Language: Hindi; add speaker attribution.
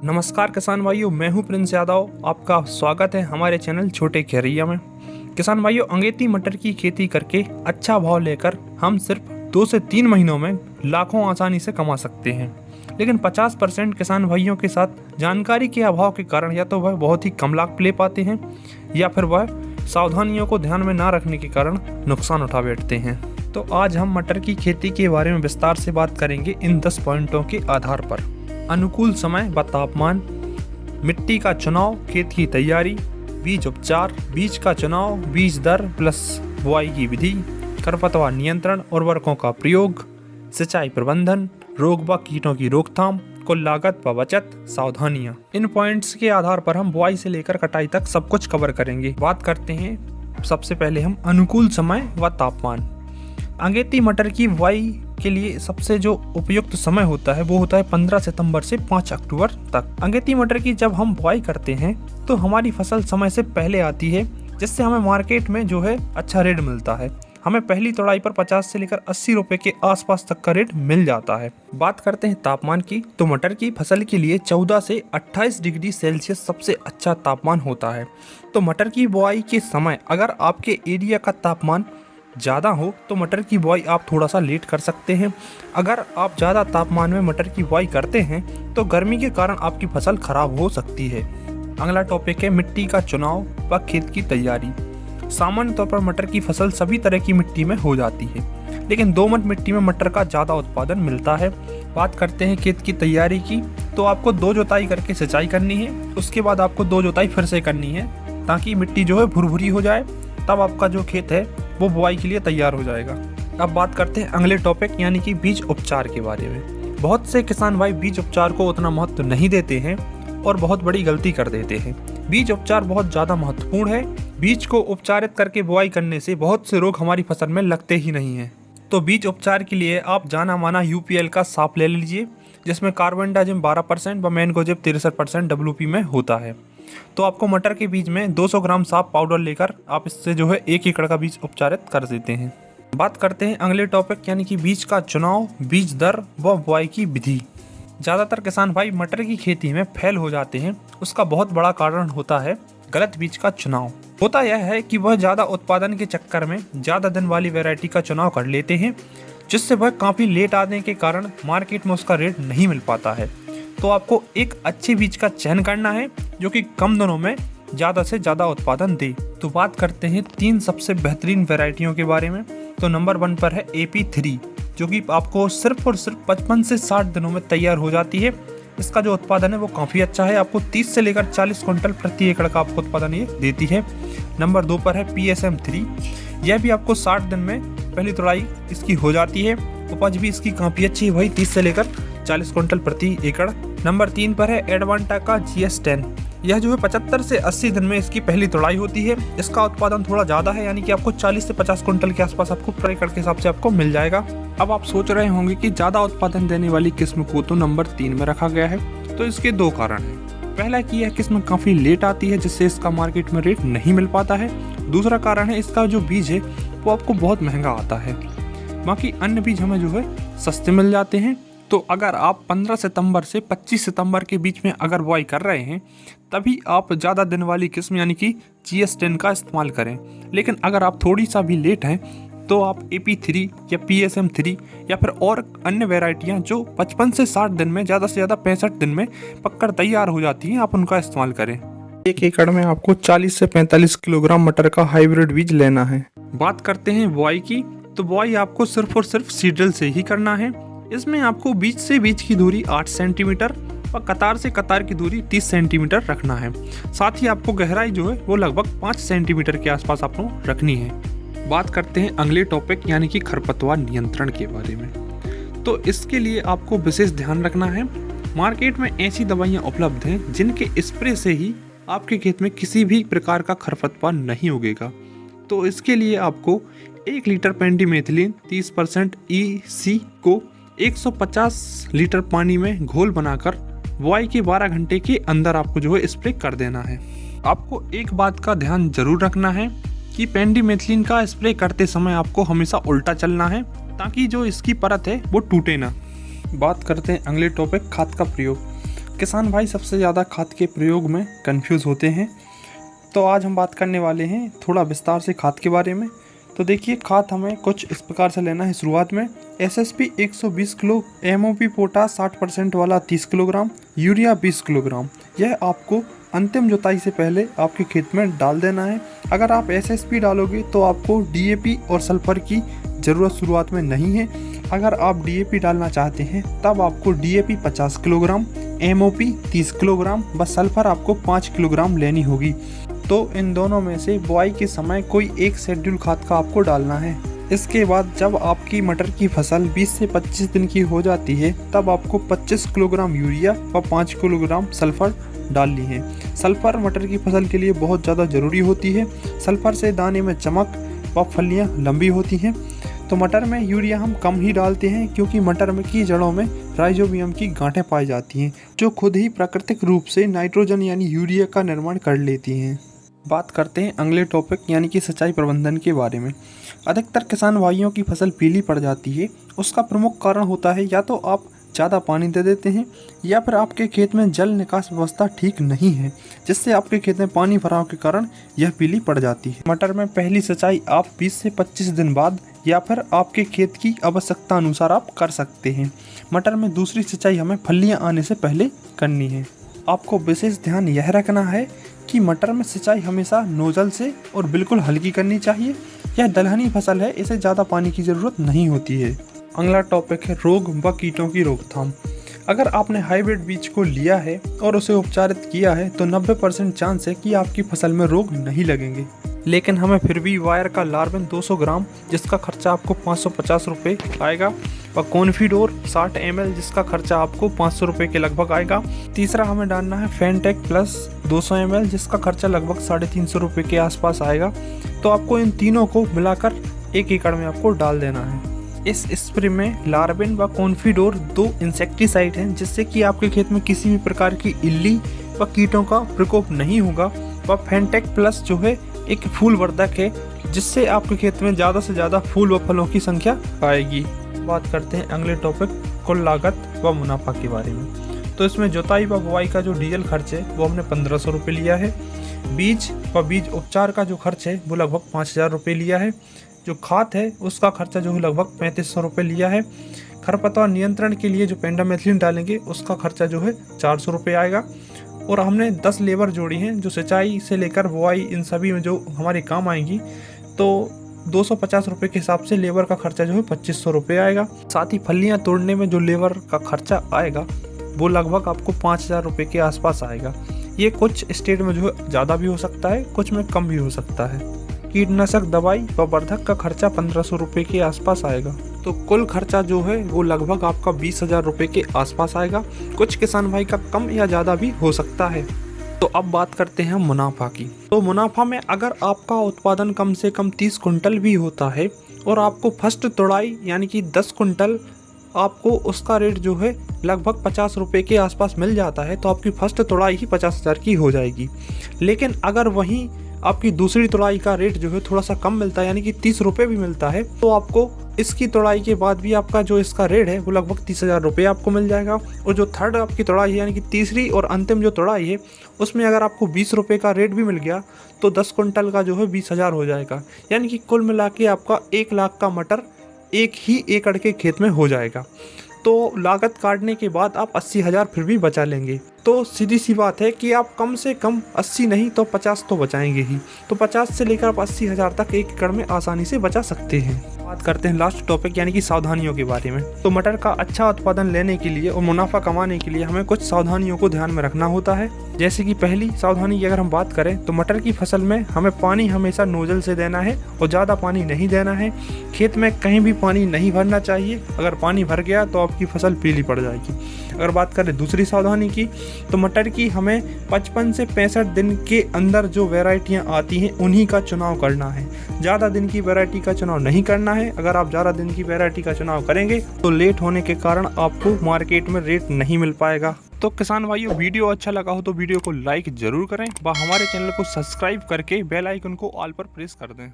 Speaker 1: नमस्कार किसान भाइयों, मैं हूं प्रिंस यादव। आपका स्वागत है हमारे चैनल छोटे खेरैया में। किसान भाइयों, अंगेती मटर की खेती करके अच्छा भाव लेकर हम सिर्फ 2 से 3 महीनों में लाखों आसानी से कमा सकते हैं। लेकिन 50% किसान भाइयों के साथ जानकारी के अभाव के कारण या तो वह बहुत ही कम लाभ ले पाते हैं या फिर वह सावधानियों को ध्यान में ना रखने के कारण नुकसान उठा बैठते हैं। तो आज हम मटर की खेती के बारे में विस्तार से बात करेंगे इन 10 पॉइंटों के आधार पर। अनुकूल समय व तापमान, मिट्टी का चुनाव, खेत की तैयारी, बीज उपचार, बीज का चुनाव, बीज दर प्लस बुआई की विधि, खरपतवार नियंत्रण, उर्वरकों का प्रयोग, सिंचाई प्रबंधन, रोग व कीटों की रोकथाम, कुल लागत व बचत, सावधानियां। इन पॉइंट्स के आधार पर हम बुआई से लेकर कटाई तक सब कुछ कवर करेंगे। बात करते हैं सबसे पहले हम अनुकूल समय व तापमान। अंगेती मटर की बुआई के लिए सबसे जो उपयुक्त समय होता है वो होता है 15 सितंबर से 5 अक्टूबर तक। अंगेती मटर की जब हम बुआई करते हैं तो हमारी फसल समय से पहले आती है, जिससे हमें मार्केट में जो है अच्छा रेट मिलता है। हमें पहली तोड़ाई पर 50 से लेकर 80 रुपए के आसपास तक का रेट मिल जाता है। बात करते हैं तापमान की, तो मटर की फसल के लिए 14 से 28 डिग्री सेल्सियस सबसे अच्छा तापमान होता है। तो मटर की बुआई के समय अगर आपके एरिया का तापमान ज़्यादा हो तो मटर की बुआई आप थोड़ा सा लेट कर सकते हैं। अगर आप ज़्यादा तापमान में मटर की बुआई करते हैं तो गर्मी के कारण आपकी फसल खराब हो सकती है। अगला टॉपिक है मिट्टी का चुनाव व खेत की तैयारी। सामान्य तौर पर मटर की फसल सभी तरह की मिट्टी में हो जाती है, लेकिन दोमट मिट्टी में मटर का ज़्यादा उत्पादन मिलता है। बात करते हैं खेत की तैयारी की, तो आपको 2 जोताई करके सिंचाई करनी है। उसके बाद आपको 2 जोताई फिर से करनी है ताकि मिट्टी जो है भुरभुरी हो जाए, तब आपका जो खेत है वो बुआई के लिए तैयार हो जाएगा। अब बात करते हैं अगले टॉपिक यानी कि बीज उपचार के बारे में। बहुत से किसान भाई बीज उपचार को उतना महत्व नहीं देते हैं और बहुत बड़ी गलती कर देते हैं। बीज उपचार बहुत ज़्यादा महत्वपूर्ण है। बीज को उपचारित करके बुआई करने से बहुत से रोग हमारी फसल में लगते ही नहीं हैं। तो बीज उपचार के लिए आप जाना माना UPL का साफ ले लीजिए, जिसमें कार्बेंडाजिम 12% व मैनकोजेब 63% WP में होता है। तो आपको मटर के बीज में 200 ग्राम साफ पाउडर लेकर आप इससे जो है 1 एकड़ का बीज उपचारित कर देते हैं। बात करते हैं अगले टॉपिक यानी कि बीज का चुनाव, बीज दर व बुआई की विधि। ज़्यादातर किसान भाई मटर की खेती में फेल हो जाते हैं। उसका बहुत बड़ा कारण होता है गलत बीज का चुनाव। होता यह है कि वह ज़्यादा उत्पादन के चक्कर में ज़्यादा दिन वाली वैरायटी का चुनाव कर लेते हैं, जिससे वह काफ़ी लेट आने के कारण मार्केट में उसका रेट नहीं मिल पाता है। तो आपको एक अच्छे बीज का चयन करना है जो कि कम दिनों में ज़्यादा से ज़्यादा उत्पादन दे। तो बात करते हैं 3 सबसे बेहतरीन वैरायटियों के बारे में। तो नंबर 1 पर है AP3, जो कि आपको सिर्फ और सिर्फ 55 से 60 दिनों में तैयार हो जाती है। इसका जो उत्पादन है वो काफ़ी अच्छा है, आपको 30 से लेकर 40 क्विंटल प्रति एकड़ का आपको उत्पादन ये देती है। नंबर 2 पर है PSM3, यह भी आपको 60 दिन में पहली तोड़ाई इसकी हो जाती है। उपज भी इसकी काफ़ी अच्छी है, वही 30 से लेकर 40 क्विंटल प्रति एकड़। नंबर 3 पर है एडवांटा का GS10, यह जो है 75 से 80 दिन में इसकी पहली तोड़ाई होती है। इसका उत्पादन थोड़ा ज़्यादा है, यानी कि आपको 40 से 50 क्विंटल के आसपास आपको प्रति एकड़ के हिसाब से आपको मिल जाएगा। अब आप सोच रहे होंगे कि ज़्यादा उत्पादन देने वाली किस्म को तो नंबर 3 में रखा गया है। तो इसके 2 कारण हैं। पहला कि यह किस्म काफ़ी लेट आती है, जिससे इसका मार्केट में रेट नहीं मिल पाता है। दूसरा कारण है इसका जो बीज है वो आपको बहुत महंगा आता है। बाकी अन्य बीज हमें जो है सस्ते मिल जाते हैं। तो अगर आप 15 सितंबर से 25 सितंबर के बीच में अगर बुआई कर रहे हैं तभी आप ज़्यादा दिन वाली किस्म यानी कि GS10 का इस्तेमाल करें। लेकिन अगर आप थोड़ी सा भी लेट हैं तो आप AP3 या PSM3 या फिर और अन्य वैरायटियां जो 55 से 60 दिन में, ज़्यादा से ज़्यादा 65 दिन में पककर तैयार हो जाती हैं, आप उनका इस्तेमाल करें। 1 एकड़ में आपको 40 से 45 किलोग्राम मटर का हाइब्रिड बीज लेना है। बात करते हैं बुआई की, तो बुआई आपको सिर्फ और सिर्फ सीड्रिल से ही करना है। इसमें आपको बीज से बीज की दूरी 8 सेंटीमीटर और कतार से कतार की दूरी 30 सेंटीमीटर रखना है। साथ ही आपको गहराई जो है वो लगभग 5 सेंटीमीटर के आसपास आपको रखनी है। बात करते हैं अगले टॉपिक यानी कि खरपतवार नियंत्रण के बारे में। तो इसके लिए आपको विशेष ध्यान रखना है। मार्केट में ऐसी दवाइयाँ उपलब्ध हैं जिनके स्प्रे से ही आपके खेत में किसी भी प्रकार का खरपतवार नहीं उगेगा। तो इसके लिए आपको 1 लीटर पेंडिमेथिलिन 30% EC को 150 लीटर पानी में घोल बनाकर बुआई के 12 घंटे के अंदर आपको जो है स्प्रे कर देना है। आपको एक बात का ध्यान जरूर रखना है कि पेंडिमेथिलिन का स्प्रे करते समय आपको हमेशा उल्टा चलना है ताकि जो इसकी परत है वो टूटे ना। बात करते हैं अगले टॉपिक खाद का प्रयोग। किसान भाई सबसे ज़्यादा खाद के प्रयोग में कंफ्यूज होते हैं, तो आज हम बात करने वाले हैं थोड़ा विस्तार से खाद के बारे में। तो देखिए, खाद हमें कुछ इस प्रकार से लेना है। शुरुआत में एसएसपी 120 किलो, एमओपी पोटास 60% वाला 30 किलोग्राम, यूरिया 20 किलोग्राम। यह आपको अंतिम जुताई से पहले आपके खेत में डाल देना है। अगर आप एसएसपी डालोगे तो आपको डीएपी और सल्फर की ज़रूरत शुरुआत में नहीं है। अगर आप डीएपी डालना चाहते हैं तब आपको डीएपी 50 किलोग्राम, एमओपी 30 किलोग्राम, बस सल्फर आपको 5 किलोग्राम लेनी होगी। तो इन दोनों में से बुआई के समय कोई एक शेड्यूल खाद का आपको डालना है। इसके बाद जब आपकी मटर की फसल 20 से 25 दिन की हो जाती है तब आपको 25 किलोग्राम यूरिया व 5 किलोग्राम सल्फर डालनी है। सल्फर मटर की फसल के लिए बहुत ज़्यादा ज़रूरी होती है। सल्फर से दाने में चमक व फलियाँ लंबी होती हैं। तो मटर में यूरिया हम कम ही डालते हैं क्योंकि मटर में की जड़ों में राइजोबियम की गांठें पाई जाती हैं जो खुद ही प्राकृतिक रूप से नाइट्रोजन यानी यूरिया का निर्माण कर लेती हैं। बात करते हैं अगले टॉपिक यानी कि सिंचाई प्रबंधन के बारे में। अधिकतर किसान भाइयों की फसल पीली पड़ जाती है। उसका प्रमुख कारण होता है या तो आप ज़्यादा पानी दे देते हैं या फिर आपके खेत में जल निकास व्यवस्था ठीक नहीं है, जिससे आपके खेत में पानी भराव के कारण यह पीली पड़ जाती है। मटर में पहली सिंचाई आप 20 से 25 दिन बाद या फिर आपके खेत की आवश्यकता अनुसार आप कर सकते हैं। मटर में दूसरी सिंचाई हमें फलियां आने से पहले करनी है। आपको विशेष ध्यान यह रखना है कि मटर में सिंचाई हमेशा नोजल से और बिल्कुल हल्की करनी चाहिए। यह दलहनी फसल है, इसे ज़्यादा पानी की ज़रूरत नहीं होती है। अगला टॉपिक है रोग व कीटों की रोकथाम। अगर आपने हाइब्रिड बीज को लिया है और उसे उपचारित किया है तो 90% चांस है कि आपकी फसल में रोग नहीं लगेंगे। लेकिन हमें फिर भी वायर का लार्विन 200 ग्राम जिसका खर्चा आपको 550 रुपये आएगा, व कॉन्फिडोर 60 ml जिसका खर्चा आपको 500 रुपये के लगभग आएगा। तीसरा हमें डालना है फेनटेक प्लस 200 ml जिसका खर्चा लगभग 350 रुपये के आसपास आएगा। तो आपको इन तीनों को मिलाकर 1 एकड़ में आपको डाल देना है। इस स्प्रे में लार्विन व कॉन्फिडोर 2 इंसेक्टिसाइड हैं जिससे कि आपके खेत में किसी भी प्रकार की इल्ली व कीटों का प्रकोप नहीं होगा। व फेनटेक प्लस जो है एक फूल वर्धक है जिससे आपके खेत में ज़्यादा से ज़्यादा फूल व फलों की संख्या आएगी। बात करते हैं अगले टॉपिक कुल लागत व मुनाफा के बारे में। तो इसमें जुताई व बुआई का जो डीजल खर्च है वो हमने 1500 रुपये लिया है। बीज व बीज उपचार का जो खर्च है वो लगभग 5000 रुपये लिया है। जो खाद है उसका खर्चा जो है लगभग 3500 रुपये लिया है। खरपतवार नियंत्रण के लिए जो पेंडामेथिलीन डालेंगे उसका खर्चा जो है 400 रुपये आएगा। और हमने 10 लेबर जोड़ी हैं जो सिंचाई से लेकर बुआई इन सभी में जो हमारे काम आएंगी। तो 250 रुपये के हिसाब से लेबर का खर्चा जो है 2500 रुपये आएगा। साथ ही फलियाँ तोड़ने में जो लेबर का खर्चा आएगा वो लगभग आपको 5000 रुपये के आसपास आएगा। ये कुछ स्टेट में जो है ज़्यादा भी हो सकता है, कुछ में कम भी हो सकता है। कीटनाशक दवाई व वर्धक का खर्चा 1500 रुपये के आसपास आएगा। तो कुल खर्चा जो है वो लगभग आपका 20,000 रुपये के आसपास आएगा। कुछ किसान भाई का कम या ज़्यादा भी हो सकता है। तो अब बात करते हैं मुनाफा की। तो मुनाफा में अगर आपका उत्पादन कम से कम 30 कुंटल भी होता है और आपको फर्स्ट तोड़ाई यानी कि 10 कुंटल आपको उसका रेट जो है लगभग 50 रुपये के आसपास मिल जाता है तो आपकी फर्स्ट तोड़ाई ही 50,000 की हो जाएगी। लेकिन अगर वहीं आपकी दूसरी तोड़ाई का रेट जो है थोड़ा सा कम मिलता है यानी कि 30 रुपये भी मिलता है तो आपको इसकी तोड़ाई के बाद भी आपका जो इसका रेट है वो लगभग 30,000 रुपये आपको मिल जाएगा। और जो थर्ड आपकी तोड़ाई है यानी कि तीसरी और अंतिम जो तोड़ाई है उसमें अगर आपको 20 रुपये का रेट भी मिल गया तो 10 कुंटल का जो है 20,000 हो जाएगा। यानी कि कुल मिला के आपका 1 लाख का मटर एक ही एकड़ के खेत में हो जाएगा। तो लागत काटने के बाद आप 80,000 फिर भी बचा लेंगे। तो सीधी सी बात है कि आप कम से कम 80 नहीं तो 50 तो बचाएंगे ही। तो 50 से लेकर आप 80,000 तक 1 एकड़ में आसानी से बचा सकते हैं। बात करते हैं लास्ट टॉपिक यानी कि सावधानियों के बारे में। तो मटर का अच्छा उत्पादन लेने के लिए और मुनाफा कमाने के लिए हमें कुछ सावधानियों को ध्यान में रखना होता है। जैसे कि पहली सावधानी की अगर हम बात करें तो मटर की फसल में हमें पानी हमेशा नोजल से देना है और ज़्यादा पानी नहीं देना है। खेत में कहीं भी पानी नहीं भरना चाहिए। अगर पानी भर गया तो आपकी फसल पीली पड़ जाएगी। अगर बात करें दूसरी सावधानी की तो मटर की हमें 55 से 65 दिन के अंदर जो वैरायटियां आती हैं उन्हीं का चुनाव करना है। ज़्यादा दिन की वैरायटी का चुनाव नहीं करना है। अगर आप ज़्यादा दिन की वैरायटी का चुनाव करेंगे तो लेट होने के कारण आपको मार्केट में रेट नहीं मिल पाएगा। तो किसान भाइयों, वीडियो अच्छा लगा हो तो वीडियो को लाइक जरूर करें व हमारे चैनल को सब्सक्राइब करके बेल आइकन को ऑल पर प्रेस कर दें।